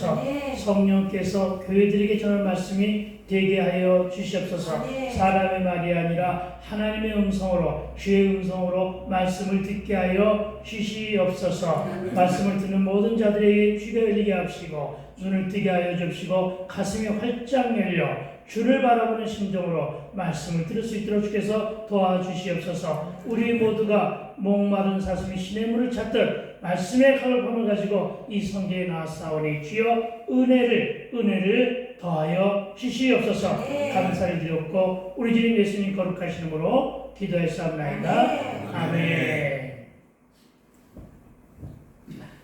주시옵소서. 아멘. 성령께서 교회들에게 전할 말씀이 되게 하여 주시옵소서. 아멘. 사람의 말이 아니라 하나님의 음성으로, 주의 음성으로 말씀을 듣게 하여 주시옵소서. 아멘. 말씀을 듣는 모든 자들에게 귀가 열리게 하시고 눈을 뜨게 하여 주시고 가슴이 활짝 열려 주를 바라보는 심정으로 말씀을 들을 수 있도록 주께서 도와주시옵소서. 우리 모두가 목마른 사슴이 시냇물을 찾듯 말씀의 갈급함을 가지고 이 성경에 나왔사오니 주여 은혜를 더하여 주시옵소서. 네. 감사를 드렸고 우리 주님 예수님 거룩하신 이름으로 기도했사옵나이다. 네. 아멘.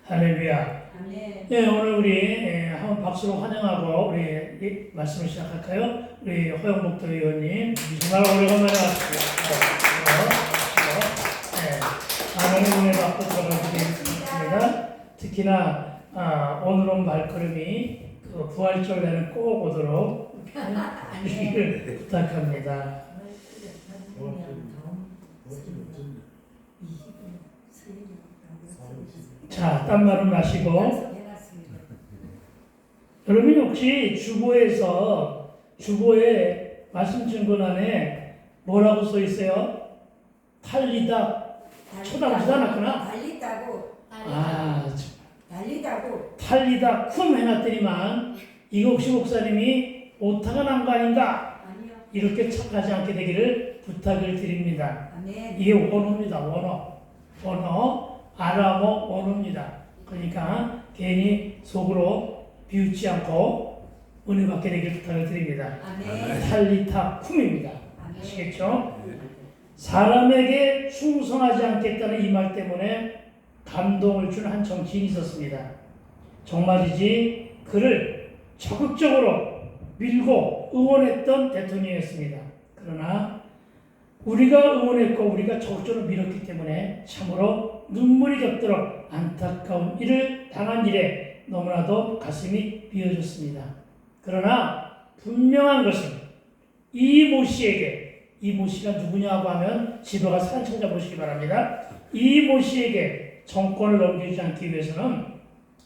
할렐루야. 아멘. 네, 오늘 우리 한번 박수로 환영하고 우리 말씀을 시작할까요? 우리 허영복도 의원님 정말 오래간만에 왔습니다. 하나님 은혜 받고 전화드리겠습니다. 특히나 오늘은 발걸음이 그 부활절 날은 꼭 오도록 주시기를 부탁합니다. 자, 딴 말은 마시고 여러분이 혹시 주보에 말씀 증거란에 뭐라고 써 있어요? 탈리다 쳐다보지도 않았구나. 달리다고. 달리다고. 탈리다 쿵 해놨더니만 이거 혹시 목사님이 오타가 난 거 아닌가? 아니요. 이렇게 착하지 않게 되기를 부탁을 드립니다. 아멘. 이게 원어입니다. 원어 아람어 원어입니다. 그러니까 괜히 속으로 비웃지 않고 은혜 받게 되기를 부탁을 드립니다. 아멘. 탈리타 쿰입니다. 아멘. 아시겠죠? 사람에게 충성하지 않겠다는 이 말 때문에 감동을 준 한 정치인이 있었습니다. 정말이지 그를 적극적으로 밀고 응원했던 대통령이었습니다. 그러나 우리가 응원했고 우리가 적극적으로 밀었기 때문에 참으로 눈물이 겹도록 안타까운 일을 당한 일에 너무나도 가슴이 비어졌습니다. 그러나 분명한 것은 이 모 씨가 누구냐고 하면 집에 가서 사진 찾아보시기 바랍니다. 이 모 씨에게 정권을 넘기지 않기 위해서는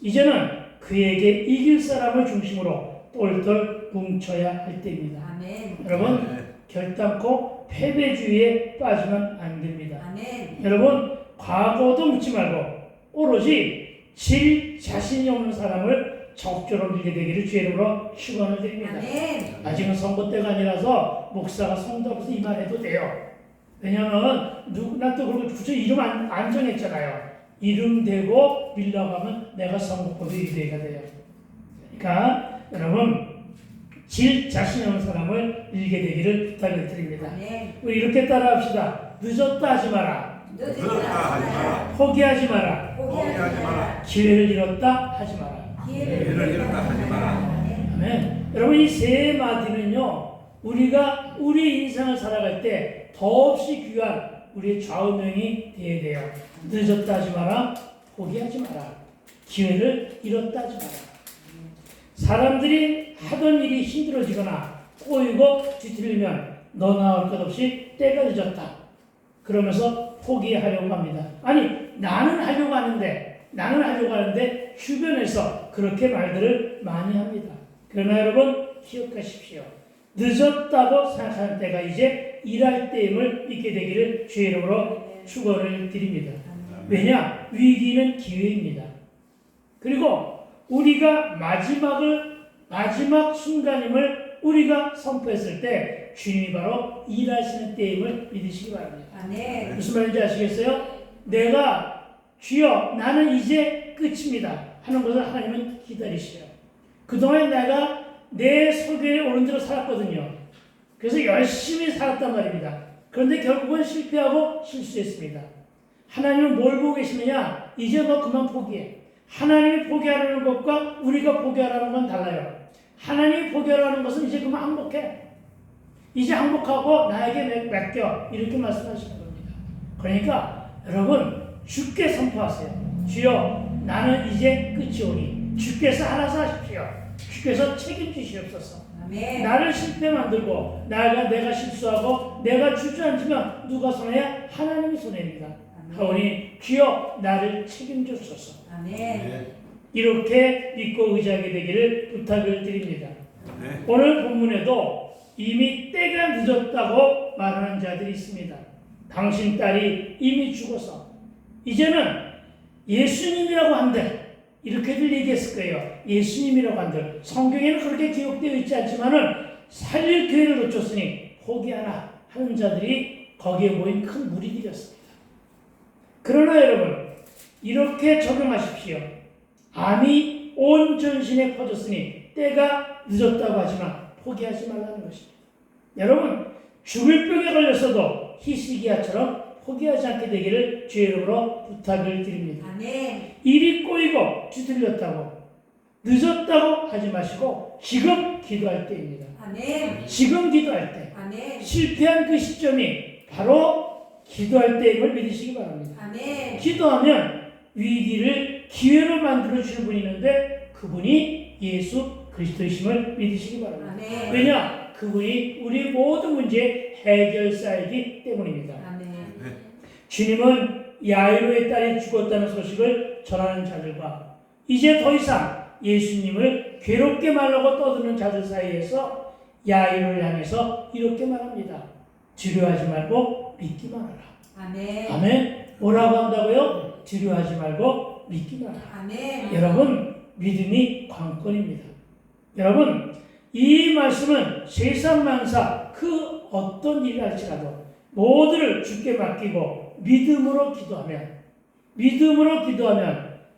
이제는 그에게 이길 사람을 중심으로 똘똘 뭉쳐야 할 때입니다. 아멘. 여러분 결단코 패배주의에 빠지면 안 됩니다. 아멘. 여러분 과거도 묻지 말고 오로지 질 자신이 없는 사람을 적극적으로 밀게 되기를 주의 이름으로 축원을 드립니다. 아멘. 아직은 선거 때가 아니라서 목사가 성도 앞에서 이 말 해도 돼요. 왜냐하면 난 또 그리고 굳이 이름 안 정했잖아요. 이름 대고 밀려가면 내가 선거법이 유죄가 돼요. 그러니까 여러분 질 자신 없는 사람을 밀게 되기를 부탁을 드립니다. 아멘. 우리 이렇게 따라합시다. 늦었다 하지 마라. 늦었다 하지 마라. 포기하지 마라. 포기하지 마라. 기회를 잃었다 하지 마라. 기회를 잃었다 하지 마라. 아멘. 여러분 이 세 마디는요 우리가 우리 인생을 살아갈 때 더없이 귀한 우리의 좌우명이 되어야 돼요. 늦었다 하지 마라. 포기하지 마라. 기회를 잃었다 하지 마라. 사람들이 하던 일이 힘들어지거나 꼬이고 뒤틀리면 너 나올 것 없이 때가 늦었다. 그러면서 포기하려고 합니다. 아니 나는 하려고 하는데 주변에서 그렇게 말들을 많이 합니다. 그러나 여러분 기억하십시오. 늦었다고 생각하는 때가 이제 일할 때임을 믿게 되기를 주의 이름으로 축원을 드립니다. 왜냐? 위기는 기회입니다. 그리고 우리가 마지막 순간임을 우리가 선포했을 때 주님이 바로 일하시는 때임을 믿으시기 바랍니다. 아멘. 무슨 말인지 아시겠어요? 내가 주여 나는 이제 끝입니다 하는 것을 하나님은 기다리시요. 그동안 내가 내 소견에 오른 대로 살았거든요. 그래서 열심히 살았단 말입니다. 그런데 결국은 실패하고 실수했습니다. 하나님은 뭘 보고 계시느냐? 이제 너 그만 포기해. 하나님이 포기하라는 것과 우리가 포기하라는 건 달라요. 하나님이 포기하라는 것은 이제 그만 항복해. 이제 항복하고 나에게 맡겨. 이렇게 말씀하시는 겁니다. 그러니까 여러분 주께 선포하세요. 주여 나는 이제 끝이 오니 주께서 알아서 하십시오. 주께서 책임지시옵소서. 아멘. 나를 실패 만들고 내가 실수하고 내가 주저앉으면 누가 손해야? 하나님이 손해입니다. 하오니 주여 나를 책임주소서. 아멘. 이렇게 믿고 의지하게 되기를 부탁을 드립니다. 네. 오늘 본문에도 이미 때가 늦었다고 말하는 자들이 있습니다. 당신 딸이 이미 죽어서 이제는 예수님이라고 한들 이렇게들 얘기했을 거예요. 예수님이라고 한들 성경에는 그렇게 기록되어 있지 않지만은 살릴 기회를 놓쳤으니 포기하라 하는 자들이 거기에 모인 큰 무리들이었습니다. 그러나 여러분 이렇게 적용하십시오. 암이 온 전신에 퍼졌으니 때가 늦었다고 하지만 포기하지 말라는 것입니다. 여러분 죽을 병에 걸렸어도 히스기야처럼 포기하지 않게 되기를 주의 이름으로 부탁을 드립니다. 아멘. 일이 꼬이고 뒤틀렸다고 늦었다고 하지 마시고 지금 기도할 때입니다. 아멘. 지금 기도할 때 아멘. 실패한 그 시점이 바로 기도할 때임을 믿으시기 바랍니다. 아멘. 기도하면 위기를 기회로 만들어 주실 분이 있는데 그분이 예수 그리스도이심을 믿으시기 바랍니다. 아멘. 왜냐? 그분이 우리 모든 문제의 해결사이기 때문입니다. 아멘. 주님은 야이로의 딸이 죽었다는 소식을 전하는 자들과 이제 더 이상 예수님을 괴롭게 말라고 떠드는 자들 사이에서 야이로를 향해서 이렇게 말합니다. 두려워하지 말고 믿기만 하라. 아멘. 아멘. 뭐라고 한다고요? 두려워하지 말고 믿기만 하라. 아멘. 여러분 믿음이 관건입니다. 여러분 이 말씀은 세상 만사 그 어떤 일이 할지라도 모두를 주께 맡기고 믿음으로 기도하면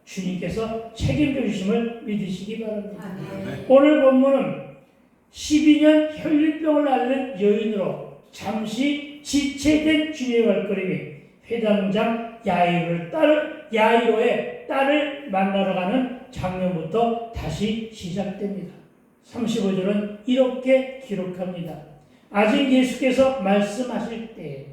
주님께서 책임져 주심을 믿으시기 바랍니다. 아멘. 오늘 본문은 12년 혈류병을 앓는 여인으로 잠시 지체된 주님의 발걸음이 회당장 야이로의 딸을 만나러 가는 장면부터 다시 시작됩니다. 35절은 이렇게 기록합니다. 아직 예수께서 말씀하실 때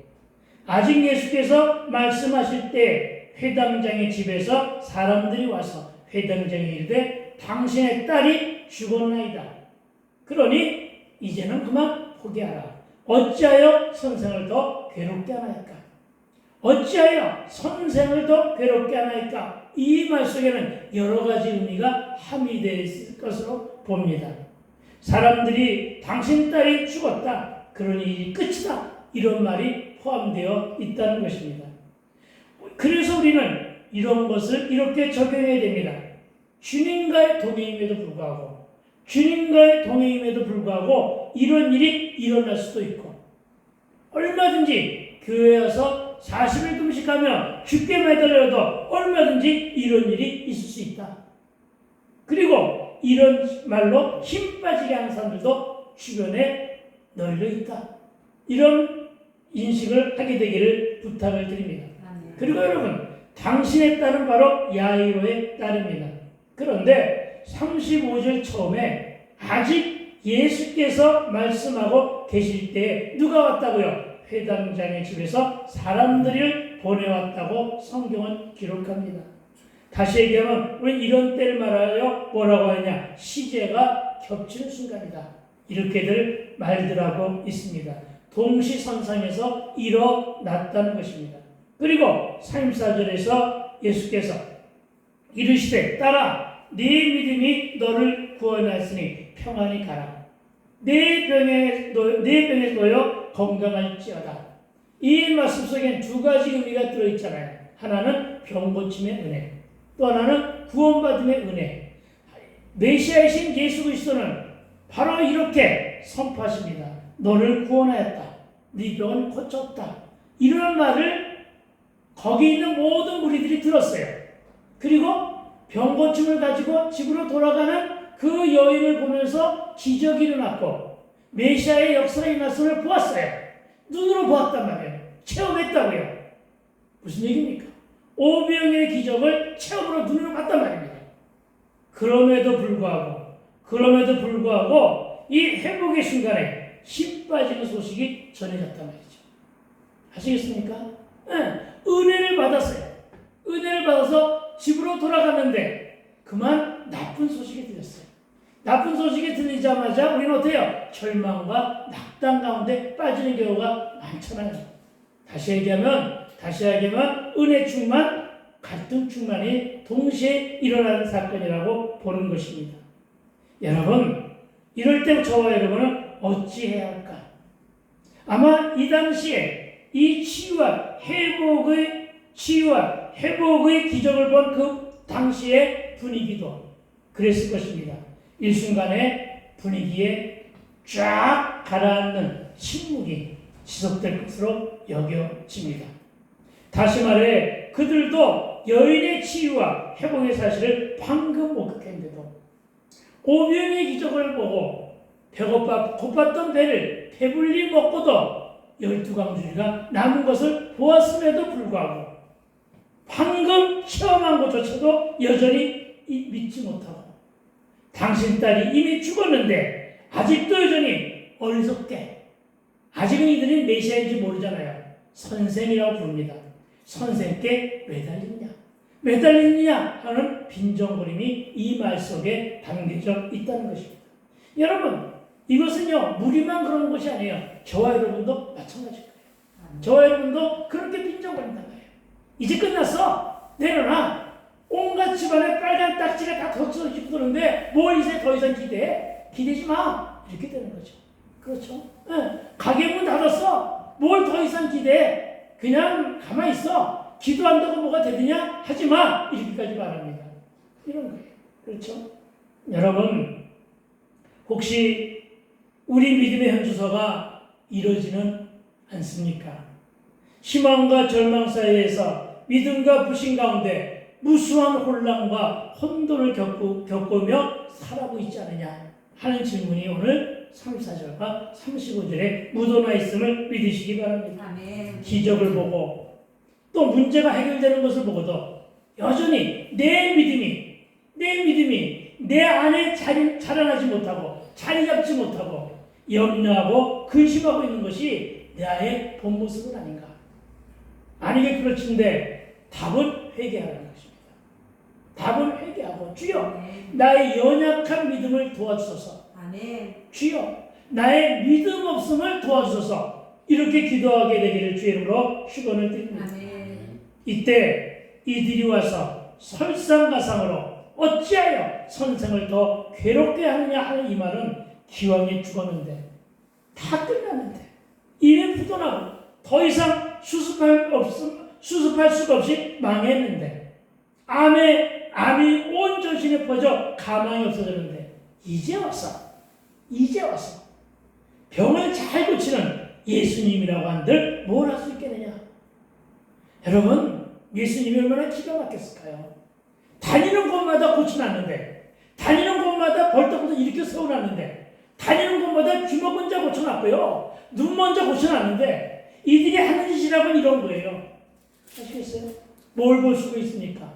회당장의 집에서 사람들이 와서 회당장에 이르되 당신의 딸이 죽었나이다. 그러니 이제는 그만 포기하라. 어찌하여 선생을 더 괴롭게 하나이까? 이 말 속에는 여러 가지 의미가 함의되어 있을 것으로 봅니다. 사람들이 당신 딸이 죽었다. 그러니 이 끝이다. 이런 말이 포함되어 있다는 것입니다. 그래서 우리는 이런 것을 이렇게 적용해야 됩니다. 주님과의 동행임에도 불구하고 이런 일이 일어날 수도 있고 얼마든지 교회에 와서 40일 금식하며 죽게 매달려도 얼마든지 이런 일이 있을 수 있다. 그리고 이런 말로 힘 빠지게 하는 사람들도 주변에 널려 있다. 이런 인식을 하게 되기를 부탁을 드립니다. 아멘. 그리고 여러분 당신의 딸은 바로 야이로의 딸입니다. 그런데 35절 처음에 아직 예수께서 말씀하고 계실 때 누가 왔다고요? 회당장의 집에서 사람들을 보내왔다고 성경은 기록합니다. 다시 얘기하면 우리 이런 때를 말하여 뭐라고 하냐? 시제가 겹치는 순간이다. 이렇게들 말들 하고 있습니다. 동시선상에서 일어났다는 것입니다. 그리고 34절에서 예수께서 이르시되 딸아 네 믿음이 너를 구원하였으니 평안히 가라. 내 병에 놓여 건강할지어다. 이 말씀 속엔 두 가지 의미가 들어있잖아요. 하나는 병 고침의 은혜, 또 하나는 구원받음의 은혜. 메시아이신 예수 그리스도는 바로 이렇게 선포하십니다. 너를 구원하였다. 네 병은 고쳤다. 이런 말을 거기 있는 모든 무리들이 들었어요. 그리고 병 고침을 가지고 집으로 돌아가는 그 여인을 보면서 기적이 일어났고 메시아의 역사가 일어났음을 보았어요. 눈으로 보았단 말이에요. 체험했다고요. 무슨 얘기입니까? 오병의 기적을 체험으로 눈으로 봤단 말입니다. 그럼에도 불구하고 이 회복의 순간에 힘 빠지는 소식이 전해졌단 말이죠. 아시겠습니까? 네. 은혜를 받았어요. 은혜를 받아서 집으로 돌아갔는데 그만 나쁜 소식이 들렸어요. 나쁜 소식이 들리자마자 우리는 어때요? 절망과 낙담 가운데 빠지는 경우가 많잖아요. 다시 얘기하면 은혜 충만 갈등 충만이 동시에 일어나는 사건이라고 보는 것입니다. 여러분, 이럴 때 저와 여러분은 어찌해야 할까? 아마 이 당시에 이 치유와 회복의 기적을 본 그 당시의 분위기도 그랬을 것입니다. 일순간에 분위기에 쫙 가라앉는 침묵이 지속될 것으로 여겨집니다. 다시 말해 그들도 여인의 치유와 회복의 사실을 방금 목격했는데도 오병의 기적을 보고 고팠던 배를 배불리 먹고도 12강주리가 남은 것을 보았음에도 불구하고 방금 체험한 것조차도 여전히 믿지 못하고 당신 딸이 이미 죽었는데 아직도 여전히 어리석게 아직은 이들이 메시아인지 모르잖아요. 선생이라고 부릅니다. 선생께 매달리느냐 하는 빈정거림이 이 말 속에 담겨져 있다는 것입니다. 여러분, 이것은요 무리만 그러는 것이 아니에요. 저와 여러분도 마찬가지일 거예요. 저와 여러분도 그렇게 빈정거린단 말이에요. 이제 끝났어. 내려놔. 온갖 집안에 빨간 딱지가 다 덧쳐지고 그러는데 뭘 이제 더 이상 기대해? 기대지 마. 이렇게 되는 거죠. 그렇죠? 네. 가게 문 닫았어. 뭘 더 이상 기대해? 그냥 가만히 있어. 기도한다고 뭐가 되느냐? 하지 마. 이렇게까지 말합니다. 이런 거예요. 그렇죠? 여러분, 혹시 우리 믿음의 현주소가 이루어지는 않습니까? 희망과 절망 사이에서 믿음과 불신 가운데 무수한 혼란과 혼돈을 겪으며 살아가고 있지 않느냐 하는 질문이 오늘 34절과 35절에 묻어나 있음을 믿으시기 바랍니다. 아멘. 기적을 보고 또 문제가 해결되는 것을 보고도 여전히 내 믿음이 내 안에 자라나지 못하고 자리 잡지 못하고 염려하고 근심하고 있는 것이 나의 본 모습은 아닌가? 아니게 그렇지인데 답은 회개하라는 것입니다. 답은 회개하고 주여 나의 연약한 믿음을 도와주소서. 아멘. 주여 나의 믿음 없음을 도와주소서. 이렇게 기도하게 되기를 주의 이름으로 축원을 드립니다. 아멘. 이때 이들이 와서 설상가상으로 어찌하여 선생을 더 괴롭게 하느냐 하는 이 말은 기왕에 죽었는데 다 끝났는데 이미 부도나고 더 이상 수습할 수가 없이 망했는데 암이 온 전신에 퍼져 가망이 없어졌는데 이제 와서 병을 잘 고치는 예수님이라고 한들 뭘 할 수 있겠느냐? 여러분, 예수님이 얼마나 기가 막혔을까요? 다니는 곳마다 고쳐놨는데, 다니는 곳마다 벌떡벌떡 일으켜 세워놨는데, 다니는 곳마다 주먹 먼저 고쳐놨고요, 눈 먼저 고쳐놨는데, 이들이 하는 짓이라고는 이런 거예요. 아시겠어요? 뭘 볼 수가 있습니까?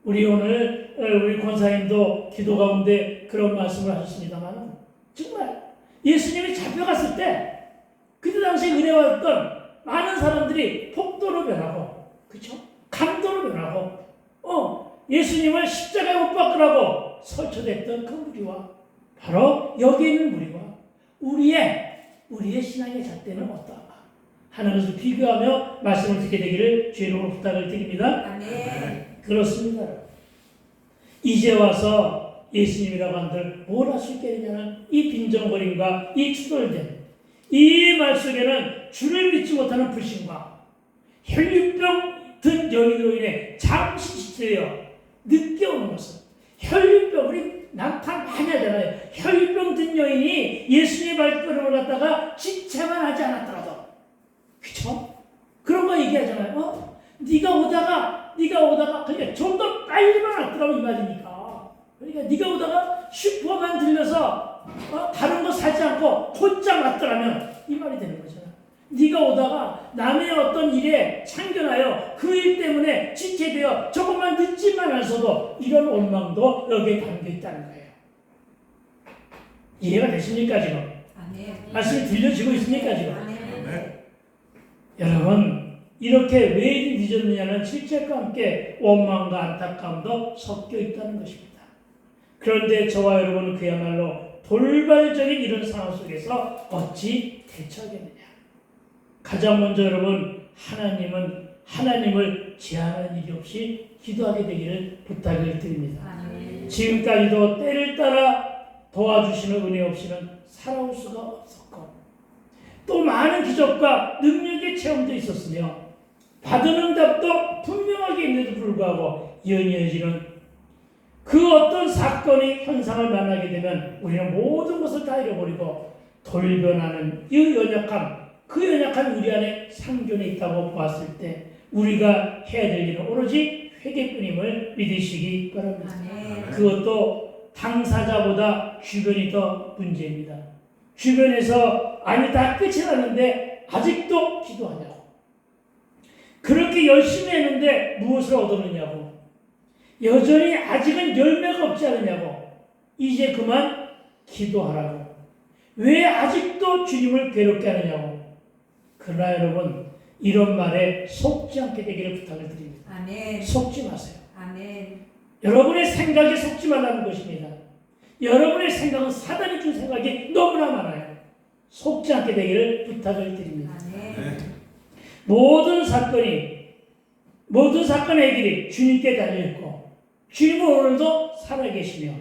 우리 오늘 우리 권사님도 기도 가운데 그런 말씀을 하셨습니다만 정말 예수님이 잡혀갔을 때 그때 당시 은혜 받았던 많은 사람들이 폭도로 변하고, 그렇죠? 강도로 변하고, 예수님을 십자가에 못 박으라고 설쳐댔던 그 무리와 바로 여기 있는 무리와 우리의 신앙의 잣대는 어떠한가 하는 것을 비교하며 말씀을 듣게 되기를 주의로 부탁을 드립니다. 아멘. 그렇습니다. 이제 와서 예수님이라고 한들 뭘 할 수 있겠느냐는 이 빈정거림과 이 추돌됨, 이 말 속에는 주를 믿지 못하는 불신과 혈류병 든 여인으로 인해 잠시 지체되어 늦게 오는 것은 혈류병, 우리 남탕 많이 하잖아요. 혈류병 든 여인이 예수님의 발걸음을 갖다가 지체만 하지 않았더라도, 그쵸? 그런 거 얘기하잖아요. 네가 오다가 그러니까 좀 더 빨리만 왔더라고 이 말이니까. 그러니까 네가 오다가 슈퍼만 들려서 다른 거 사지 않고 곧장 왔더라면 이 말이 되는 거잖아. 네가 오다가 남의 어떤 일에 참견하여 그 일 때문에 지체되어 조금만 늦지만 않아서도 이런 원망도 여기에 담겨 있다는 거예요. 이해가 되십니까 지금? 아멘. 말씀이 들려지고 있습니까 지금? 아멘. 여러분, 이렇게 왜 늦었느냐는 실제과 함께 원망과 안타까움도 섞여 있다는 것입니다. 그런데 저와 여러분은 그야말로 돌발적인 이런 상황 속에서 어찌 대처하겠느냐? 가장 먼저 여러분, 하나님을 제한하는 일이 없이 기도하게 되기를 부탁을 드립니다. 아멘. 지금까지도 때를 따라 도와주시는 은혜 없이는 살아올 수가 없었고 또 많은 기적과 능력의 체험도 있었으며 받은 응답도 분명하게 있는데도 불구하고 연이어지는 그 어떤 사건의 현상을 만나게 되면 우리는 모든 것을 다 잃어버리고 돌변하는 이 연약함, 그 연약함이 우리 안에 상존해 있다고 보았을 때 우리가 해야 될 일은 오로지 회개뿐임을 믿으시기 바랍니다. 아멘. 그것도 당사자보다 주변이 더 문제입니다. 주변에서 아니 다 끝이 났는데 아직도 기도하냐고. 그렇게 열심히 했는데 무엇을 얻었느냐고. 여전히 아직은 열매가 없지 않느냐고. 이제 그만 기도하라고. 왜 아직도 주님을 괴롭게 하느냐고. 그러나 여러분 이런 말에 속지 않게 되기를 부탁을 드립니다. 아멘. 속지 마세요. 아멘. 여러분의 생각에 속지 말라는 것입니다. 여러분의 생각은 사단이 준 생각이 너무나 많아요. 속지 않게 되기를 부탁을 드립니다. 아멘. 모든 사건의 길이 주님께 달려있고 주님은 오늘도 살아계시며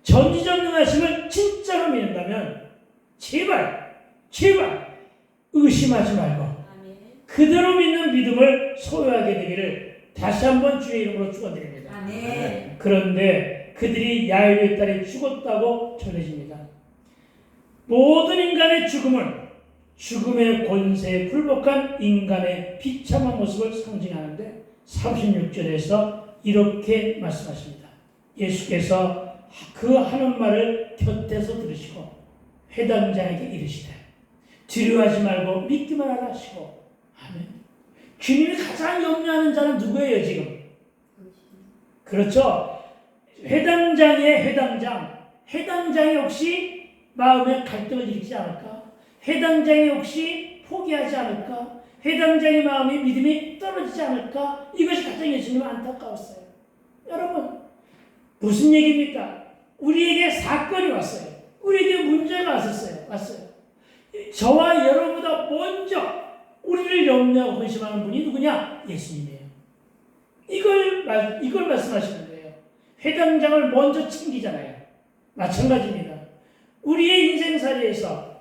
전지전능하심을 진짜로 믿는다면 제발 의심하지 말고 아멘. 그대로 믿는 믿음을 소유하게 되기를 다시 한번 주의 이름으로 축원드립니다. 아멘. 그런데 그들이 야일의 딸이 죽었다고 전해집니다. 모든 인간의 죽음은 죽음의 권세에 굴복한 인간의 비참한 모습을 상징하는데 36절에서 이렇게 말씀하십니다. 예수께서 그 하는 말을 곁에서 들으시고 회당장에게 이르시되 두려워하지 말고 믿기만 하라 하시고 아멘. 주님이 가장 염려하는 자는 누구예요 지금? 그렇죠. 회당장이 혹시 마음에 갈등을 일으키지 않을까? 회당장이 혹시 포기하지 않을까? 회당장의 마음이 믿음이 떨어지지 않을까? 이것이 가장 예수님 안타까웠어요. 여러분 무슨 얘기입니까? 우리에게 사건이 왔어요. 우리에게 문제가 왔어요. 저와 여러분보다 먼저 우리를 염려하고 근심하는 분이 누구냐? 예수님이에요. 이걸 말씀하시는 거예요. 회당장을 먼저 챙기잖아요. 마찬가지입니다. 우리의 인생살이에서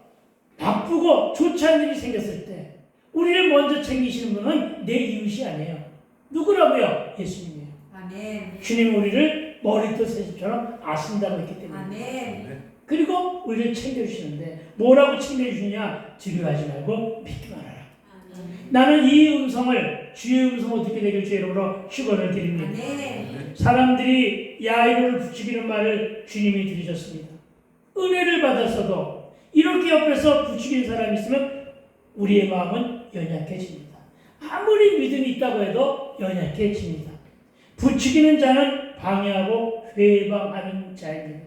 바쁘고 좋지 않은 일이 생겼을 때 우리를 먼저 챙기시는 분은 내 이웃이 아니에요. 누구라고요? 예수님이에요. 아멘. 주님은 우리를 머리털 새집처럼 아신다고 했기 때문에. 아멘. 그리고 우리를 챙겨주시는데 뭐라고 챙겨주시냐? 두려워하지 말고 믿기만 하라. 아멘. 나는 이 음성을 주의 음성을 듣게 되길 주의 이름으로 축원을 드립니다. 아멘. 사람들이 야이로를 부추기는 말을 주님이 들으셨습니다. 은혜를 받았어도 이렇게 옆에서 부추기는 사람이 있으면 우리의 마음은 연약해집니다. 아무리 믿음이 있다고 해도 연약해집니다. 부추기는 자는 방해하고 회방하는 자입니다.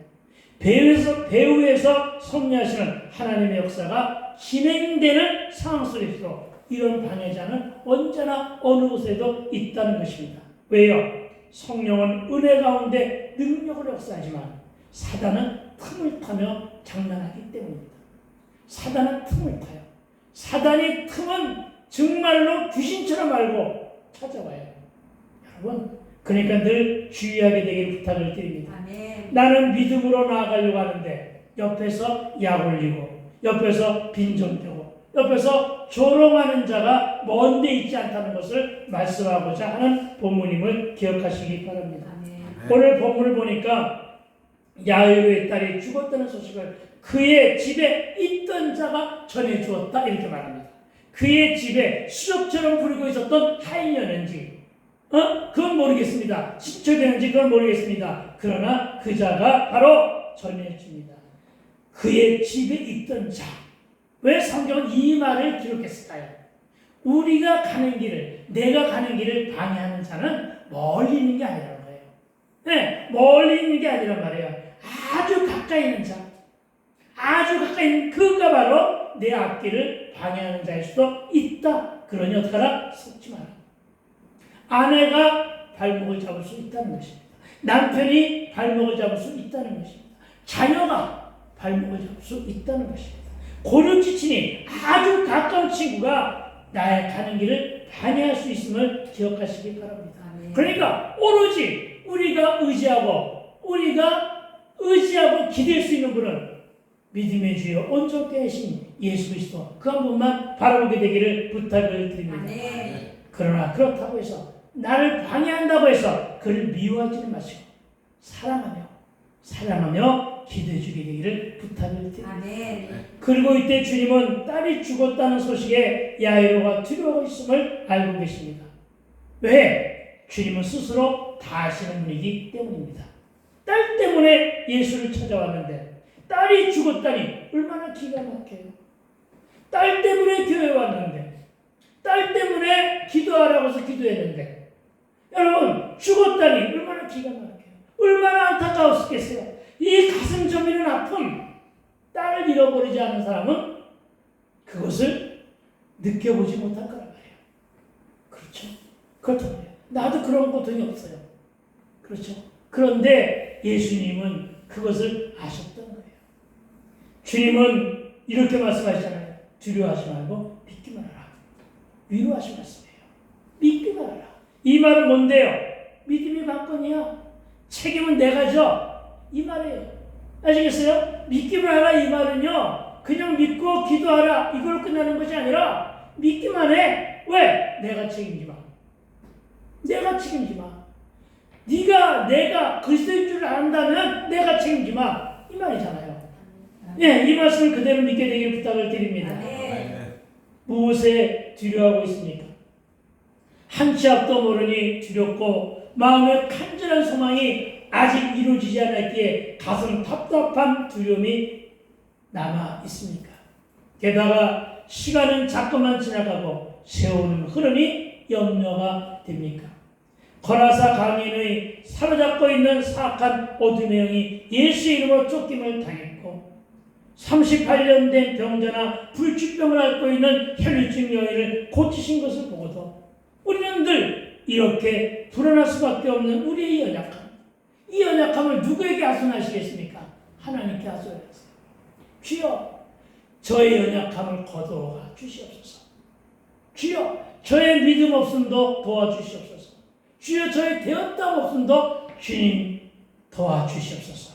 배후에서 섭리하시는 하나님의 역사가 진행되는 상황 속에서 이런 방해자는 언제나 어느 곳에도 있다는 것입니다. 왜요? 성령은 은혜 가운데 능력을 역사하지만 사단은 틈을 타며 장난하기 때문입니다. 사단은 틈을 타요. 사단의 틈은 정말로 귀신처럼 알고 찾아와요. 여러분, 그러니까 늘 주의하게 되길 부탁을 드립니다. 아멘. 나는 믿음으로 나아가려고 하는데 옆에서 약 올리고 옆에서 빈정대고 옆에서 조롱하는 자가 먼데 있지 않다는 것을 말씀하고자 하는 본문임을 기억하시기 바랍니다. 아멘. 오늘 본문을 보니까 야이로의 딸이 죽었다는 소식을 그의 집에 있던 자가 전해주었다 이렇게 말합니다. 그의 집에 수족처럼 부리고 있었던 하인이었는지 그건 모르겠습니다. 신초되는지 그건 모르겠습니다. 그러나 그 자가 바로 전해줍니다. 그의 집에 있던 자. 왜 성경은 이 말을 기록했을까요? 우리가 가는 길을, 내가 가는 길을 방해하는 자는 멀리 있는 게 아니라는 거예요. 네, 멀리 있는 게 아니란 말이에요. 아주 가까이 있는 자. 아주 가까이 있는 그가 바로 내 앞길을 방해하는 자일 수도 있다. 그러니 어떡하라? 속지 마라. 아내가 발목을 잡을 수 있다는 것입니다. 남편이 발목을 잡을 수 있다는 것입니다. 자녀가 발목을 잡을 수 있다는 것입니다. 고륙지친이 아주 가까운 친구가 나의 가는 길을 방해할 수 있음을 기억하시기 바랍니다. 아멘. 그러니까 오로지 우리가 의지하고 기댈 수 있는 분은 믿음의 주여 온전케 하신 예수 그리스도 그 한 분만 바라보게 되기를 부탁을 드립니다. 아멘. 그러나 그렇다고 해서 나를 방해한다고 해서 그를 미워하지는 마시고 사랑하며 기도해 주게 되기를 부탁을 드립니다. 아멘. 그리고 이때 주님은 딸이 죽었다는 소식에 야이로가 두려워하고 있음을 알고 계십니다. 왜? 주님은 스스로 다 아시는 분이기 때문입니다. 딸 때문에 예수를 찾아왔는데 딸이 죽었다니 얼마나 기가 막혀요. 딸 때문에 교회 왔는데 딸 때문에 기도하라고 해서 기도했는데 여러분 죽었다니 얼마나 기가 막혀요. 얼마나 안타까웠겠어요. 이 가슴 저미는 아픔, 딸을 잃어버리지 않은 사람은 그것을 느껴보지 못할 거란 말이에요. 그렇죠? 그렇단 말이에요. 나도 그런 고통이 없어요. 그렇죠? 그런데 예수님은 그것을 아셨던 거예요. 주님은 이렇게 말씀하시잖아요. 두려워하지 말고 믿기만 하라. 위로하신 말씀이에요. 믿기만 하라. 이 말은 뭔데요? 믿음이 관건이야. 책임은 내가 져. 이 말이에요. 아시겠어요? 믿기만 하라 이 말은요. 그냥 믿고 기도하라 이걸로 끝나는 것이 아니라 믿기만 해. 왜? 내가 책임지 마. 내가 책임지 마. 내가 그리스도인 줄 안다면 내가 책임지 마. 이 말이잖아요. 예, 이 말씀을 그대로 믿게 되길 부탁을 드립니다. 아멘. 무엇에 두려워하고 있습니까? 한 치 앞도 모르니 두렵고 마음에 간절한 소망이 아직 이루어지지 않았기에 가슴 답답한 두려움이 남아 있습니까? 게다가 시간은 자꾸만 지나가고 세월은 흐르니 염려가 됩니까? 거라사 강인의 사로잡고 있는 사악한 어둠의 영이 예수 이름으로 쫓김을 당했고 38년 된 병자나 불치병을 앓고 있는 혈류증 여인을 고치신 것을 보고도 우리는 늘 이렇게 불안할 수밖에 없는 우리의 연약함. 이 연약함을 누구에게 하소연하시겠습니까? 하나님께 하소연하세요. 주여, 저의 연약함을 거두어가 주시옵소서. 주여, 저의 믿음 없음도 도와주시옵소서. 주여, 저의 되었다 없음도 주님 도와주시옵소서.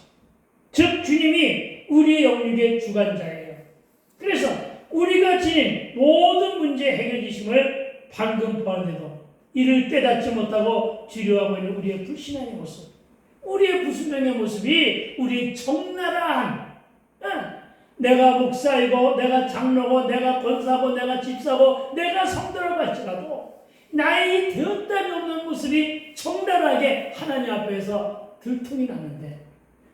즉 주님이 우리의 영육의 주관자예요. 그래서 우리가 지닌 모든 문제 해결지심을 방금 보았는데도 이를 깨닫지 못하고 두려워하고 있는 우리의 불신앙의 모습, 우리의 불순종의 모습이 우리의 적나라한 내가 목사이고 내가 장로고 내가 권사고 내가 집사고 내가 성도라고 할지라도 나의 되었다니 없는 모습이 적나라하게 하나님 앞에서 들통이 났는데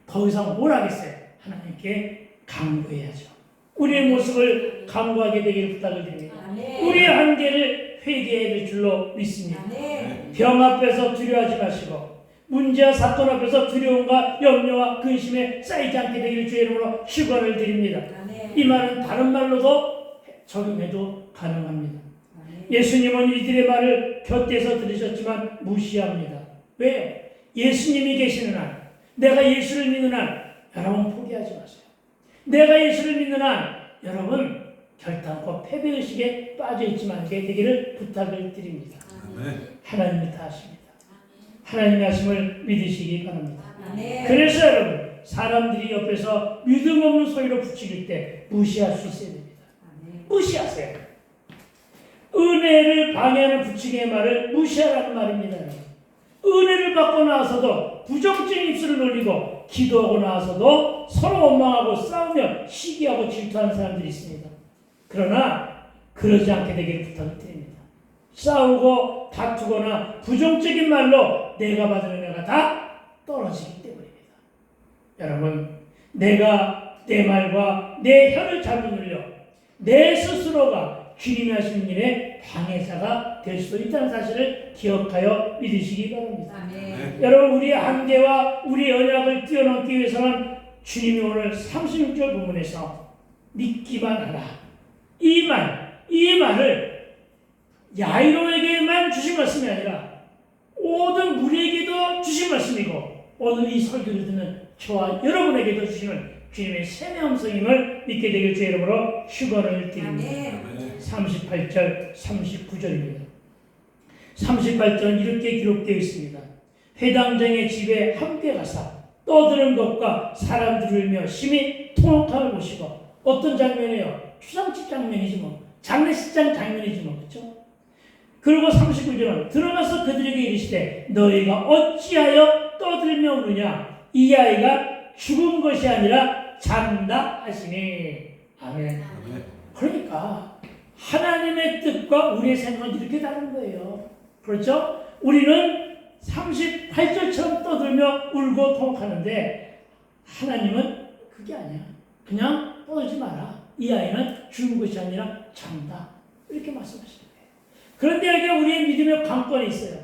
더 이상 뭘 하겠어요? 하나님께 간구해야죠. 우리의 모습을 간구하게 되기를 부탁을 드립니다. 아멘. 우리의 한계를 회개해야 될 줄로 믿습니다. 아멘. 병 앞에서 두려워하지 마시고 문제와 사건 앞에서 두려움과 염려와 근심에 쌓이지 않게 되기를 주의 이름으로 축원을 드립니다. 아멘. 이 말은 다른 말로도 적용해도 가능합니다. 아멘. 예수님은 이들의 말을 곁에서 들으셨지만 무시합니다. 왜? 예수님이 계시는 한, 내가 예수를 믿는 한 여러분 포기하지 마세요. 내가 예수를 믿는 한 여러분 결단코 패배의식에 빠져있지 않게 되기를 부탁을 드립니다. 아멘. 하나님이 다 아십니다. 하나님의 하심을 믿으시기 바랍니다. 아멘. 그래서 여러분 사람들이 옆에서 믿음 없는 소리로 부추길 때 무시할 수 있어야 됩니다. 아멘. 무시하세요. 은혜를 방해하는 부추기의 말을 무시하라는 말입니다. 은혜를 받고 나서도 부정적인 입술을 놀리고 기도하고 나서도 서로 원망하고 싸우며 시기하고 질투하는 사람들이 있습니다. 그러나 그러지 않게 되기를 부탁을 드립니다. 싸우고 다투거나 부정적인 말로 내가 받은 은혜가 다 떨어지기 때문입니다. 여러분, 내가 내 말과 내 혀를 잘못 눌려 내 스스로가 주님이 하시는 일에 방해자가 될 수도 있다는 사실을 기억하여 믿으시기 바랍니다. 아멘. 여러분, 우리의 한계와 우리의 연약을 뛰어넘기 위해서는 주님이 오늘 36절 부분에서 믿기만 하라. 이 말을 야이로에게만 주신 말씀이 아니라 모든 무리에게도 주신 말씀이고 오늘 이 설교를 듣는 저와 여러분에게도 주시는 주님의 세뇌 음성임을 믿게 되길 주의 이름으로 축원을 드립니다. 아멘. 38절 39절입니다. 38절은 이렇게 기록되어 있습니다. 회당장의 집에 함께 가사 떠드는 것과 사람들을 울며 심히 통곡함을 보시고 어떤 장면이에요? 추상집 장면이지 뭐. 장례식장 장면이지 뭐. 그렇죠? 그리고 39절은 들어가서 그들에게 이르시되 너희가 어찌하여 떠들며 우느냐 이 아이가 죽은 것이 아니라 잔다 하시니. 아멘. 그러니까 하나님의 뜻과 우리의 생각은 이렇게 다른 거예요. 그렇죠? 우리는 38절처럼 떠들며 울고 통곡하는데 하나님은 그게 아니야. 그냥 떠들지 마라. 이 아이는 죽은 것이 아니라 잔다. 이렇게 말씀하시는 거예요. 그런데 여기 우리의 믿음의 관건이 있어요.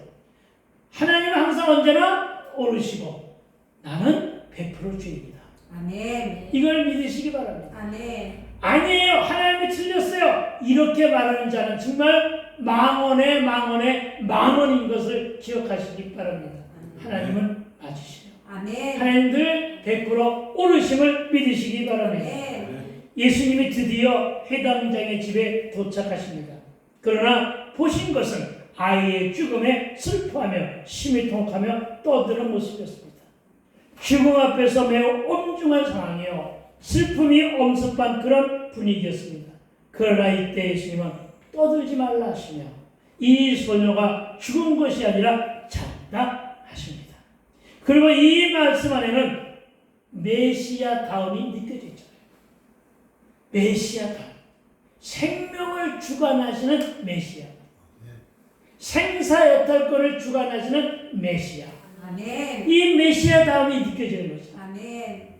하나님은 항상 언제나 오르시고 나는 100% 주입니다. 아멘. 이걸 믿으시기 바랍니다. 아멘. 아니에요. 하나님이 틀렸어요. 이렇게 말하는 자는 정말 망언의 망언인 것을 기억하시기 바랍니다. 하나님은 맞으시요. 아멘. 하나님들 100% 오르심을 믿으시기 바랍니다. 아멘. 예수님이 드디어 회당장의 집에 도착하십니다. 그러나 보신 것은 아이의 죽음에 슬퍼하며 심히 통곡하며 떠드는 모습이었습니다. 죽음 앞에서 매우 엄중한 상황이요. 슬픔이 엄습한 그런 분위기였습니다. 그러나 이때 예수님은 떠들지 말라 하시며 이 소녀가 죽은 것이 아니라 잔다 하십니다. 그리고 이 말씀 안에는 메시아 다음이 느껴져 있잖아요. 메시아 다음. 생명을 주관하시는 메시아. 생사여탈권을 주관하시는 메시아. 아멘. 이 메시아 다음이 느껴지는 거죠. 아멘.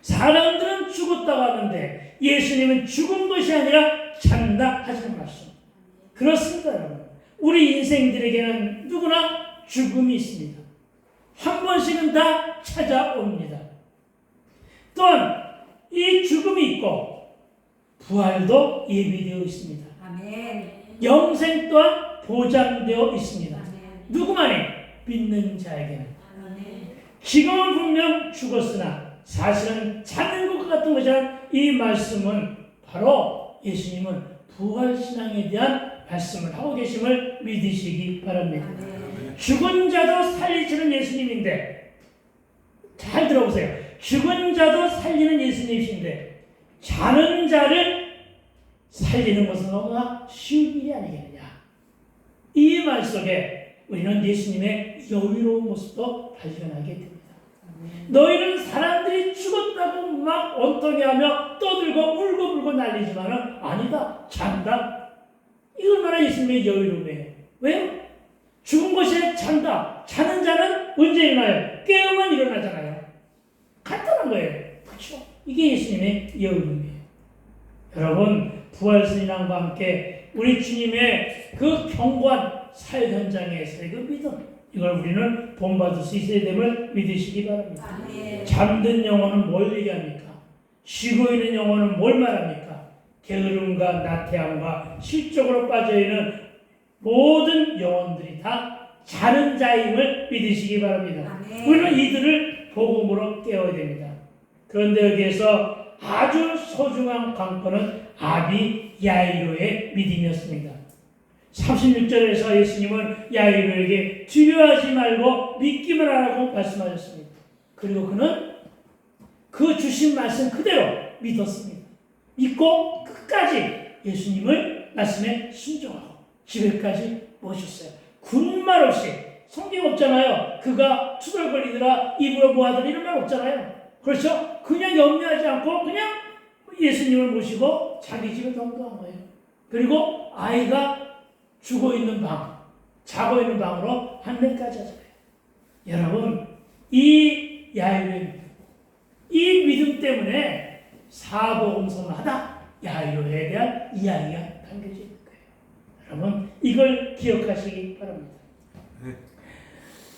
사람들은 죽었다고 하는데 예수님은 죽은 것이 아니라 잔다 하시는 말씀. 그렇습니다, 여러분. 우리 인생들에게는 누구나 죽음이 있습니다. 한 번씩은 다 찾아옵니다. 또한 이 죽음이 있고 부활도 예비되어 있습니다. 아멘. 영생 또한 보장되어 있습니다. 아멘. 누구만이 믿는 자에게는. 아멘. 지금은 분명 죽었으나 사실은 자는 것 같은 것이란 이 말씀은 바로 예수님은 부활신앙에 대한 말씀을 하고 계심을 믿으시기 바랍니다. 아멘. 죽은 자도 살리시는 예수님인데 잘 들어보세요. 죽은 자도 살리는 예수님이신데 자는 자를 살리는 것은 너무나 쉬운 일이 아니겠느냐. 이 말 속에 우리는 예수님의 여유로운 모습도 발견하게 됩니다. 너희는 사람들이 죽었다고 막 엉뚱해하며 떠들고 울고 난리지만은 아니다. 잔다. 이 얼마나 예수님의 여유로움이에요. 왜요? 죽은 것이 잔다. 자는 자는 언제 일어나요? 깨우면 일어나잖아요. 간단한 거예요. 그렇죠? 이게 예수님의 여유로움이에요. 여러분, 부활신앙과 함께 우리 주님의 그 견고한 사역 현장에서의 그 믿음, 이걸 우리는 본받을 수 있어야 됨을 믿으시기 바랍니다. 아멘. 잠든 영혼은 뭘 얘기합니까? 쉬고 있는 영혼은 뭘 말합니까? 게으름과 나태함과 실족으로 빠져있는 모든 영혼들이 다 자는 자임을 믿으시기 바랍니다. 아멘. 우리는 이들을 복음으로 깨워야 됩니다. 그런데 여기에서 아주 소중한 관건은 아비 야이로의 믿음이었습니다. 36절에서 예수님은 야이로에게 두려워하지 말고 믿기만 하라고 말씀하셨습니다. 그리고 그는 그 주신 말씀 그대로 믿었습니다. 믿고 끝까지 예수님을 말씀에 순종하고 집에까지 모셨어요. 군말 없이. 성경 없잖아요. 그가 투덜거리더라 입으로 뭐하더라 이런 말 없잖아요. 그렇죠? 그냥 염려하지 않고 그냥 예수님을 모시고 자기 집에 넘어간 거예요. 그리고 아이가 죽어 있는 방, 자고 있는 방으로 안내까지 하잖아요. 여러분, 이 야이로입니다. 이 믿음 때문에 사복음서마다 야이로에 대한 이야기가 담겨져 있는 거예요. 여러분, 이걸 기억하시기 바랍니다.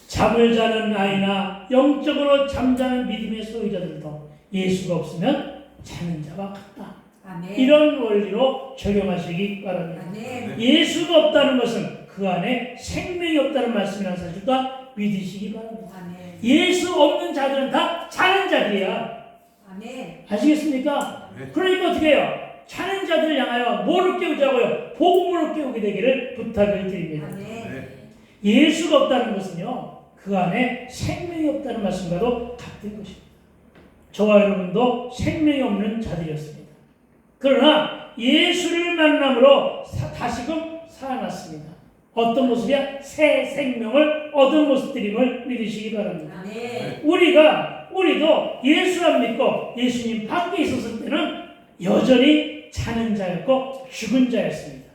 잠을 자는 아이나 영적으로 잠자는 믿음의 소유자들도 예수가 없으면 자는 자와 같다. 아멘. 이런 원리로 적용하시기 바랍니다. 아멘. 예수가 없다는 것은 그 안에 생명이 없다는 말씀이라는 사실도 믿으시기 바랍니다. 아멘. 예수 없는 자들은 다 자는 자들이야. 아멘. 아시겠습니까? 그러니까 어떻게 해요? 자는 자들을 향하여 뭐를 깨우자고요? 복음으로 깨우게 되기를 부탁을 드립니다. 아멘. 예수가 없다는 것은요, 그 안에 생명이 없다는 말씀과도 같은 것입니다. 저와 여러분도 생명이 없는 자들이었습니다. 그러나 예수를 만남으로 다시금 살아났습니다. 어떤 모습이야? 새 생명을 얻은 모습들임을 믿으시기 바랍니다. 아멘. 우리도 예수 안 믿고 예수님 밖에 있었을 때는 여전히 자는 자였고 죽은 자였습니다.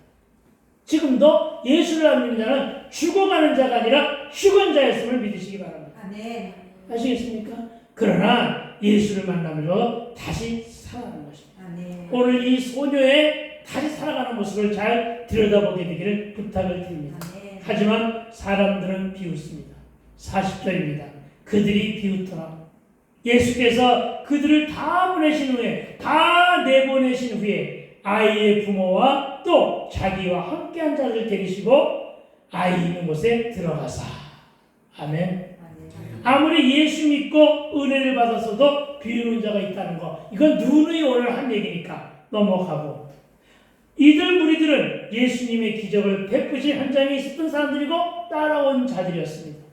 지금도 예수를 안 믿는 자는 죽어가는 자가 아니라 죽은 자였음을 믿으시기 바랍니다. 아멘. 아시겠습니까? 그러나 예수를 만남으로 다시 살아나는 것입니다. 아멘. 오늘 이 소녀의 다시 살아가는 모습을 잘 들여다보게 되기를 부탁을 드립니다. 아멘. 하지만 사람들은 비웃습니다. 40절입니다. 그들이 비웃더라. 예수께서 그들을 다 보내신 후에, 다 내보내신 후에 아이의 부모와 또 자기와 함께한 자를 데리시고 아이 있는 곳에 들어가사. 아멘. 아멘. 아무리 예수 믿고 은혜를 받았어도 비우는 자가 있다는 거, 이건 누누이 오늘 한 얘기니까 넘어가고, 이들 무리들은 예수님의 기적을 베푸신 현장에 있었던 사람들이고 따라온 자들이었습니다.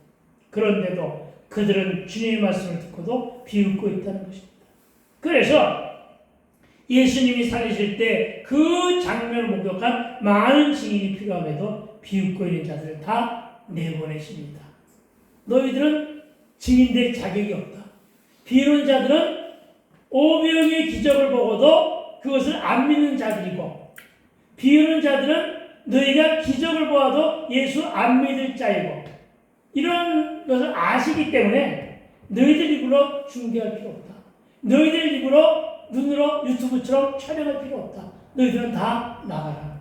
그런데도 그들은 주님의 말씀을 듣고도 비웃고 있다는 것입니다. 그래서 예수님이 살리실 때 그 장면을 목격한 많은 증인이 필요함에도 비웃고 있는 자들을 다 내보내십니다. 너희들은 증인될 자격이 없다. 비우는 자들은 오병의 기적을 보고도 그것을 안 믿는 자들이고, 비우는 자들은 너희가 기적을 보아도 예수 안 믿을 자이고, 이런 것을 아시기 때문에 너희들 입으로 중계할 필요 없다. 너희들 입으로 눈으로 유튜브처럼 촬영할 필요 없다. 너희들은 다 나가라.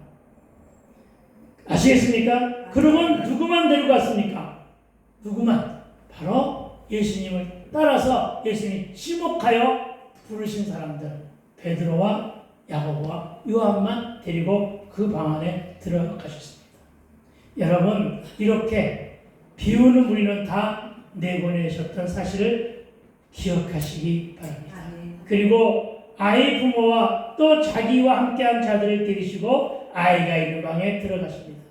아시겠습니까? 그러면 누구만 데리고 왔습니까? 누구만? 바로 예수님을 따라서 예수님이 지목하여 부르신 사람들, 베드로와 야고보와 요한만 데리고 그 방 안에 들어가셨습니다. 여러분, 이렇게 비우는 무리는 다 내보내셨던 사실을 기억하시기 바랍니다. 아멘. 그리고 아이 부모와 또 자기와 함께한 자들을 데리시고 아이가 있는 방에 들어가십니다.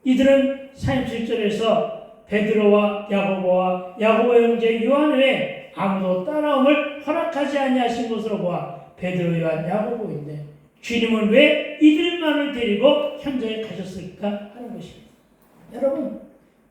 이들은 37절에서 베드로와 야고보와 야고보 형제 요한 외에 아무도 따라옴을 허락하지 아니하신 것으로 보아 베드로, 요한, 야고보인데 주님은 왜 이들만을 데리고 현장에 가셨을까 하는 것입니다. 여러분,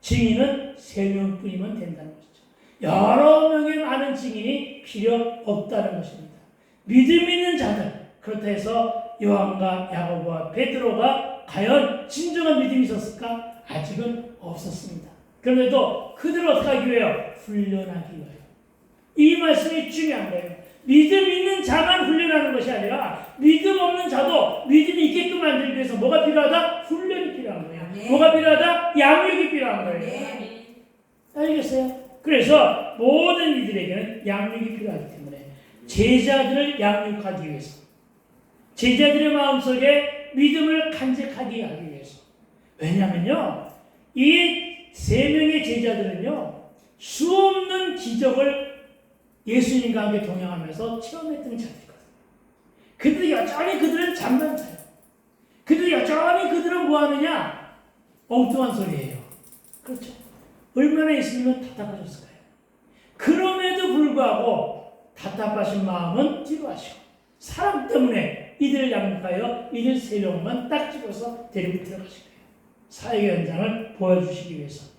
증인은 3명뿐이면 된다는 것이죠. 여러 명의 많은 증인이 필요 없다는 것입니다. 믿음 있는 자들, 그렇다 해서 요한과 야고보와 베드로가 과연 진정한 믿음이 있었을까? 아직은 없었습니다. 그런데도 그들을 어떻게 하기 위해요? 훈련하기 위해요. 이 말씀이 중요한 거예요. 믿음 있는 자만 훈련하는 것이 아니라 믿음 없는 자도 믿음이 있게끔 만들기 위해서 뭐가 필요하다? 훈련이 필요한 거예요. 네. 뭐가 필요하다? 양육이 필요한 거예요. 네. 알겠어요? 그래서 모든 이들에게는 양육이 필요하기 때문에 제자들을 양육하기 위해서, 제자들의 마음속에 믿음을 간직하게 하기 위해서. 왜냐하면요, 이 3명의 제자들은요, 수없는 기적을 예수님과 함께 동행하면서 체험했던 자들이거든요. 그들은 잠만 자요. 그들은 뭐 하느냐? 엉뚱한 소리예요. 그렇죠. 얼마나 예수님은 답답하셨을까요? 그럼에도 불구하고 답답하신 마음은 뒤로하시고 사람 때문에 이들을 양육하여 이들 3명만 딱 집어서 데리고 들어가실 거예요. 사역의 현장을 보여주시기 위해서.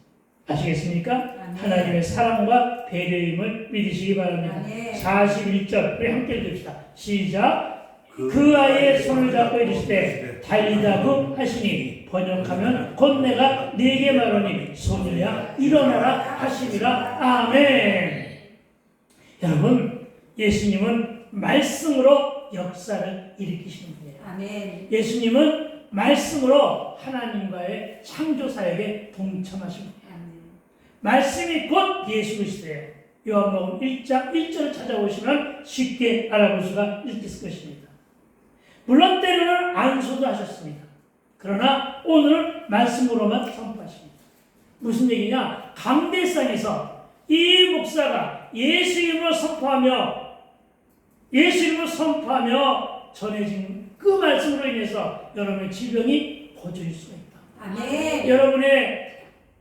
아시겠습니까? 아멘. 하나님의 사랑과 배려임을 믿으시기 바랍니다. 아멘. 41절 우리 함께 읽읍시다. 시작. 그 아이의 손을 잡고 이르시되 달리다고 하시니 번역하면 곧 내가 네게 말하니 소녀야 일어나라 하시니라. 아멘. 여러분, 예수님은 말씀으로 역사를 일으키시는 분이에요. 아멘. 예수님은 말씀으로 하나님과의 창조 사역에 동참하신 분이에요. 아멘. 말씀이 곧 예수 그리스도예요. 요한복음 1장 1절을 찾아보시면 쉽게 알아볼 수가 있을 것입니다. 물론 때로는 안수도 하셨습니다. 그러나 오늘은 말씀으로만 선포하십니다. 무슨 얘기냐? 강대상에서 이 목사가 예수 이름으로 선포하며 전해진 그 말씀으로 인해서 여러분의 질병이 고쳐질 수가 있다. 아멘. 여러분의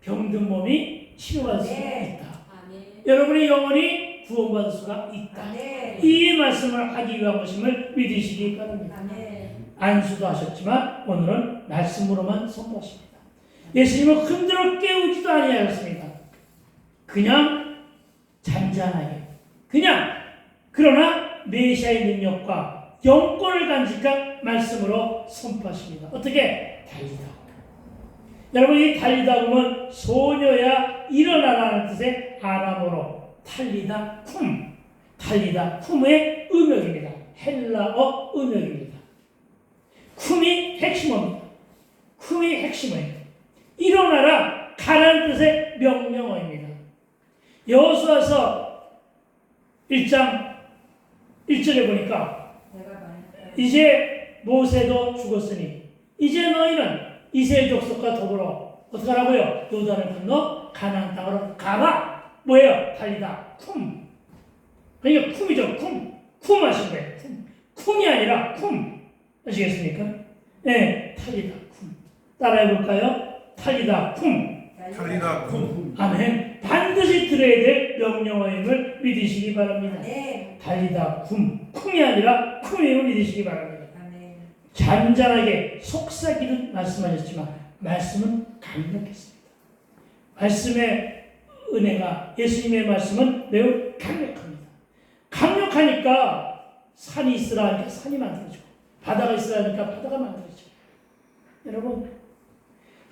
병든 몸이 치료받을 수가 아멘. 있다. 아멘. 여러분의 영혼이 구원받을 수가 있다. 아멘. 이 말씀을 하기 위한 것임을 믿으시기 바랍니다. 아멘. 안수도 하셨지만 오늘은 말씀으로만 선포하십니다. 예수님은 흔들어 깨우지도 아니하였습니다. 그냥 잔잔하게 그냥 그러나 메시아의 능력과 영권을 간직한 말씀으로 선포하십니다. 어떻게? 달리다. 여러분 이 달리다 보면 소녀야 일어나라는 뜻의 아람어로 달리다 쿰 달리다 쿰의 음역입니다. 헬라어 음역입니다. 쿰이 핵심어입니다. 쿰이 핵심어예요. 일어나라 가라는 뜻의 명령어입니다. 여호수아서 1장 1절에 보니까 내가 말했다. 이제 모세도 죽었으니 이제 너희는 이스라엘 족속과 더불어 어떻게 하라고요? 요단을 건너 가나안 땅으로 가라. 뭐예요? 달리다 쿰. 그러니까 쿰이죠. 쿰 하신 거예요. 쿰이 아니라 쿰. 아시겠습니까? 네, 달리다 쿰. 따라해 볼까요? 달리다 쿰. 달리다 쿵. 아멘. 반드시 들어야 될 명령어임을 믿으시기 바랍니다. 아멘. 달리다 쿰이 아니라 쿰임을 믿으시기 바랍니다. 아멘. 잔잔하게 속삭이듯 말씀하셨지만 말씀은 강력했습니다. 말씀의 은혜가 예수님의 말씀은 매우 강력합니다. 강력하니까 산이 있으라 하니까 산이 만들어지고 바다가 있으라 하니까 바다가 만들어지고 여러분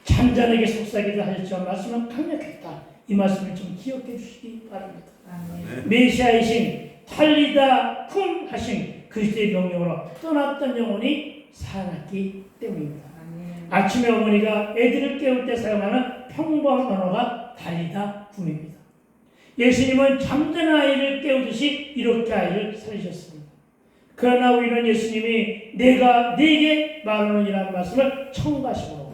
잔잔하게 속삭이듯 하셨지만 말씀은 강력했다. 이 말씀을 좀 기억해 주시기 바랍니다. 아멘. 메시아이신 달리다 쿵 하신 그리스도의 명령으로 떠났던 영혼이 살았기 때문입니다. 아멘. 아침에 어머니가 애들을 깨울 때 사용하는 평범한 언어가 달리다 쿵입니다. 예수님은 잠든 아이를 깨우듯이 이렇게 아이를 살리셨습니다. 그러나 우리는 예수님이 내가 네게 말하느니라는 말씀을 청구하시므로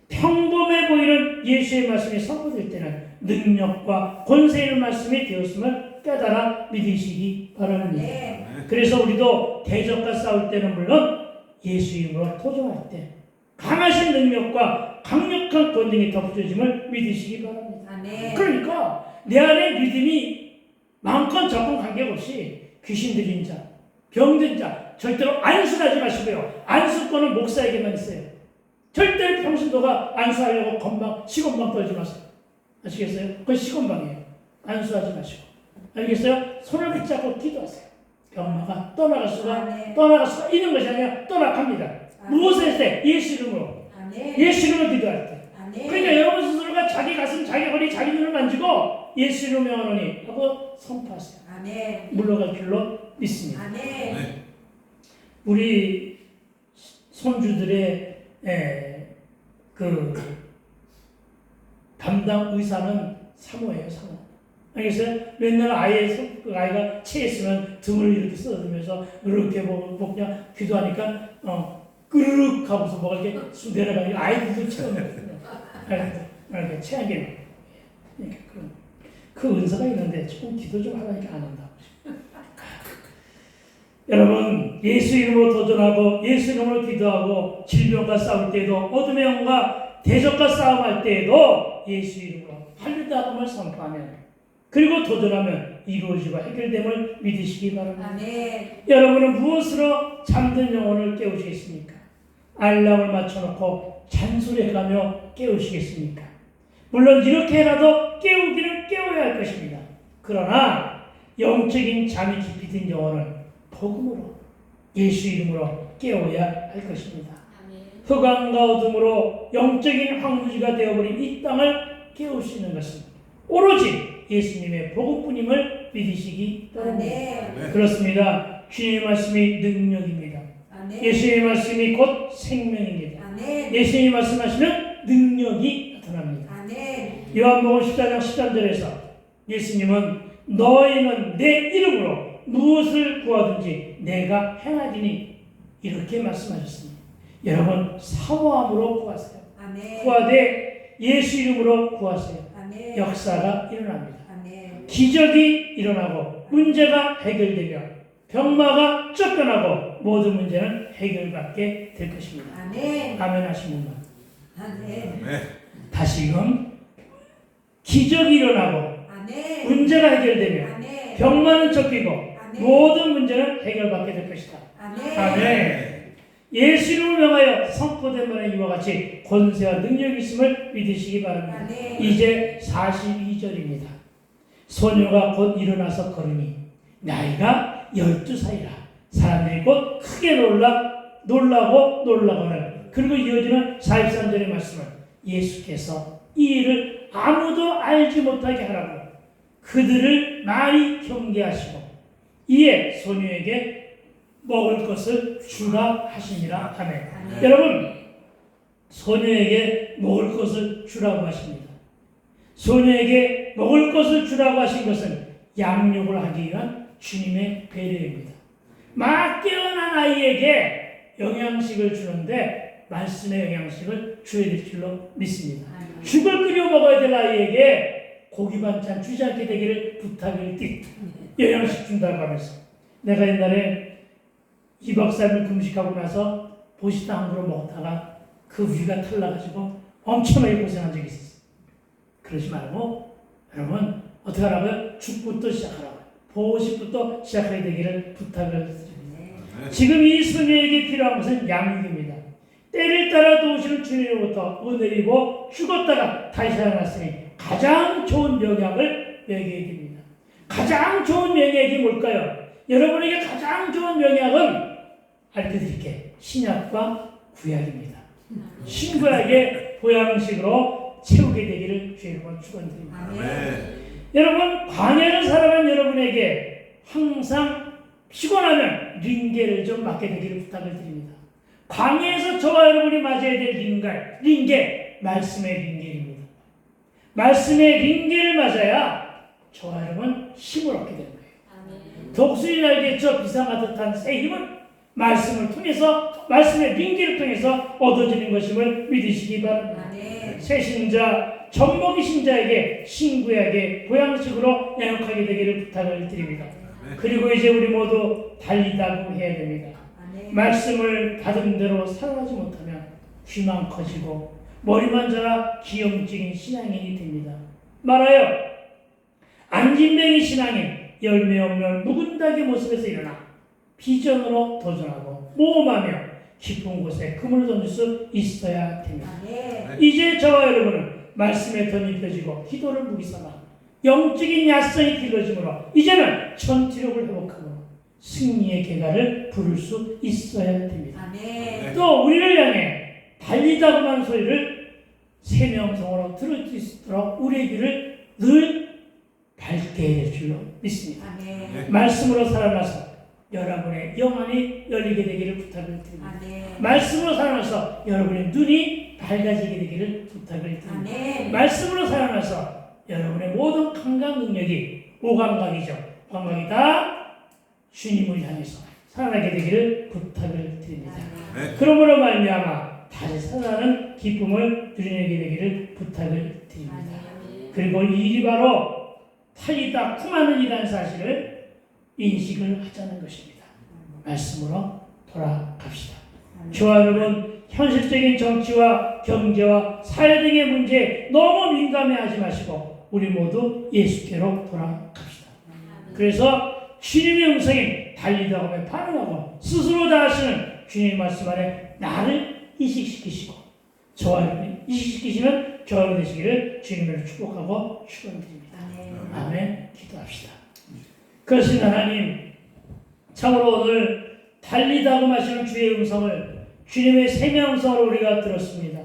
평범해 보이는 예수의 말씀이 선포될 때는 능력과 권세 있는 말씀이 되었음을 깨달아 믿으시기 바랍니다. 네. 그래서 우리도 대적과 싸울 때는 물론 예수 이름으로 도전할 때 강하신 능력과 강력한 권능이 덮쳐짐을 믿으시기 바랍니다. 아멘. 그러니까 내 안에 믿음이 마음껏 적은 관계없이 귀신 들린 자, 병든 자 절대로 안수하지 마시고요. 안수권은 목사에게만 있어요. 절대로 평신도가 안수하려고 시건방 떨지 마세요. 아시겠어요? 그건 시건방이에요. 안수하지 마시고. 알겠어요? 손을 붙잡고 기도하세요. 병마가 떠나갈 수가 있는 것이 아니라 떠나갑니다. 무엇을 했을 때? 예수 이름으로. 아멘. 예수 이름으로 기도할 때. 아멘. 그러니까 여러분 스스로가 자기 가슴, 자기 허리, 자기 눈을 만지고 예수 이름으로 명하노니 하고 선포하세요. 아멘. 물러갈 줄로 믿습니다. 아멘. 우리 손주들의 그 담당 의사는 사모예요, 사모. 알겠어요? 맨날 그 아이가 체했으면 등을 이렇게 쓰다듬으면서 이렇게 보고 그냥 기도하니까 끄르륵 하고서 뭐가 이렇게 쑥 내려가니까 아이들도 체험했거든요. 이렇게 체하게 그 은사가 있는데 조금 기도 좀 하라니까 안 한다고. 여러분 예수 이름으로 도전하고 예수 이름으로 기도하고 질병과 싸울 때에도 어둠의 영과 대적과 싸움할 때에도 예수 이름으로 할렐루야를 선포하면 그리고 도전하면 이루어지고 해결됨을 믿으시기 바랍니다. 아멘. 여러분은 무엇으로 잠든 영혼을 깨우시겠습니까? 알람을 맞춰놓고 잔소리해가며 깨우시겠습니까? 물론 이렇게라도 깨우기는 깨워야 할 것입니다. 그러나 영적인 잠이 깊이 든 영혼은 복음으로 예수 이름으로 깨워야 할 것입니다. 흑암과 어둠으로 영적인 황무지가 되어버린 이 땅을 깨울 수 있는 것은 오로지 예수님의 복음뿐임을 믿으시기 바랍니다. 아멘. 그렇습니다. 주님의 말씀이 능력입니다. 아멘. 예수님의 말씀이 곧 생명입니다. 아멘. 예수님이 말씀하시면 능력이 나타납니다. 아멘. 요한복음 14장 13절에서 예수님은 너희는 내 이름으로 무엇을 구하든지 내가 행하리니 이렇게 말씀하셨습니다. 여러분 사모함으로 구하세요. 아멘. 구하되 예수 이름으로 구하세요. 아멘. 역사가 일어납니다. 아멘. 기적이 일어나고 문제가 해결되며 병마가 쫓겨나고 모든 문제는 해결받게 될 것입니다. 아멘. 아멘 하신 분만. 아멘. 네. 다시금 기적이 일어나고 아멘. 문제가 해결되며 아멘. 병만은 쫓기고 아멘. 모든 문제는 해결받게 될 것이다. 아멘. 아멘. 예수 이름을 명하여 선포된 바는 이와 같이 권세와 능력이 있음을 믿으시기 바랍니다. 아멘. 이제 42절입니다. 소녀가 곧 일어나서 걸으니 나이가 12살이라 사람들이 곧 크게 놀라고는 그리고 이어지는 43절의 말씀은 예수께서 이 일을 아무도 알지 못하게 하라고 그들을 많이 경계하시고 이에 소녀에게 먹을 것을 주라 하시니라. 아멘. 아멘. 여러분, 소녀에게 먹을 것을 주라고 하십니다. 소녀에게 먹을 것을 주라고 하신 것은 양육을 하기 위한 주님의 배려입니다. 막 깨어난 아이에게 영양식을 주는데 말씀의 영양식을 줘야 될 줄로 믿습니다. 죽을 끓여 먹어야 될 아이에게 고기 반찬 주지 않게 되기를 부탁을 띠 영양식 준다고 하면서 내가 옛날에 2박 3일 금식하고 나서 보시당 한 그릇 먹다가 그 위가 탈나가지고 엄청나게 고생한 적이 있었어요. 그러지 말고 여러분 어떻게 하라고요? 죽부터 시작하라고요. 보식부터 시작해야 되기를 부탁을 드립니다. 지금 이 소녀에게 필요한 것은 양육입니다. 때를 따라 도우시는 주님으로부터 은혜이고 죽었다가 다시 살아났으니 가장 좋은 명약을 먹여야 됩니다. 가장 좋은 명약이 뭘까요? 여러분에게 가장 좋은 명약은 알려드릴게 신약과 구약입니다. 신구약의 보양식으로 채우게 되기를 주님으로 축원드립니다. 아멘. 여러분 광야를 살아간 여러분에게 항상 피곤하면 링게를 좀 맡게 되기를 부탁을 드립니다. 광야에서 저와 여러분이 맞아야 될 링게 말씀의 링게입니다. 말씀의 링게를 맞아야 저와 여러분 힘을 얻게 되는 거예요. 독수리 알겠죠? 비상하듯한 새 힘은 말씀을 통해서 말씀의 링게를 통해서 얻어지는 것임을 믿으시기 바랍니다. 새 신자, 젖먹이 신자에게 신구약의 보양식으로 양육하게 되기를 부탁을 드립니다. 그리고 이제 우리 모두 달리다고 해야 됩니다. 말씀을 받은 대로 살아가지 못하면 귀만 커지고 머리만 자라 기형적인 신앙인이 됩니다. 말하여 안진뱅이 신앙인 열매 없는 묵은 닭의 모습에서 일어나 비전으로 도전하고 모험하며 깊은 곳에 그물을 던질 수 있어야 됩니다. 이제 저와 여러분은 말씀에 덧입혀지고 기도를 무기 삼아 영적인 야성이 길러짐으로 이제는 전투력을 회복하고 승리의 계가를 부를 수 있어야 됩니다. 또 우리를 향해 달리다고 하는 소리를 세명성으로 들을 수 있도록 우리의 귀를 늘 밝게 될 줄로 믿습니다. 말씀으로 살아나서 여러분의 영안이 열리게 되기를 부탁을 드립니다. 말씀으로 살아나서 여러분의 눈이 밝아지게 되기를 부탁을 드립니다. 말씀으로 살아나서 여러분의 모든 감각 능력이 오감각이죠. 감각이 다 주님을 향해서 살아나게 되기를 부탁을 드립니다. 그러므로 말미암아 다시 살아나는 기쁨을 누리게 되기를 부탁을 드립니다. 그리고 이 일이 바로 탈리다 쿵하는 일이라는 사실을 인식을 하자는 것입니다. 말씀으로 돌아갑시다. 저와 여러분 현실적인 정치와 경제와 사회 등의 문제에 너무 민감해하지 마시고 우리 모두 예수께로 돌아갑시다. 그래서 주님의 음성에 달리다 보면 반응하고 스스로 다 하시는 주님의 말씀 안에 나를 이식시키시고 저와 여러분이 이식시키시는 저와 되시기를 주님을 축복하고 축원드립니다. 아멘. 기도합시다. 그러신 하나님, 참으로 오늘 달리다고 하시는 주의 음성을 주님의 생명 음성으로 우리가 들었습니다.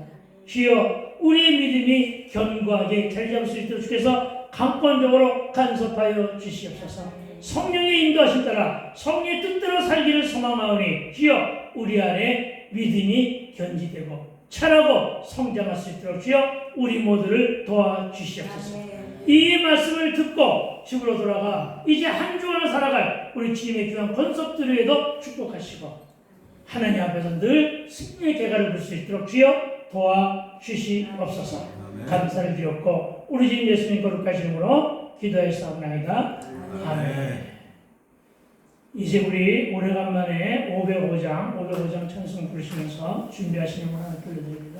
주여, 우리의 믿음이 견고하게 자리 잡을 수 있도록 주께서 강권적으로 간섭하여 주시옵소서. 성령의 인도하심 따라 성령의 뜻대로 살기를 소망하오니 주여, 우리 안에 믿음이 견지되고 자라고 성장할 수 있도록 주여, 우리 모두를 도와주시옵소서. 이 말씀을 듣고 집으로 돌아가 이제 한 주간을 살아갈 우리 주님의 귀한 권속들에도 축복하시고 하나님 앞에서 늘 승리의 계가를 볼 수 있도록 주여 도와주시옵소서. 감사를 드렸고 우리 주님 예수님 거룩하신 이름으로 기도하였사옵나이다. 아멘. 이제 우리 오래간만에 505장 찬송 부르시면서 준비하시는 분 하나 돌려드립니다.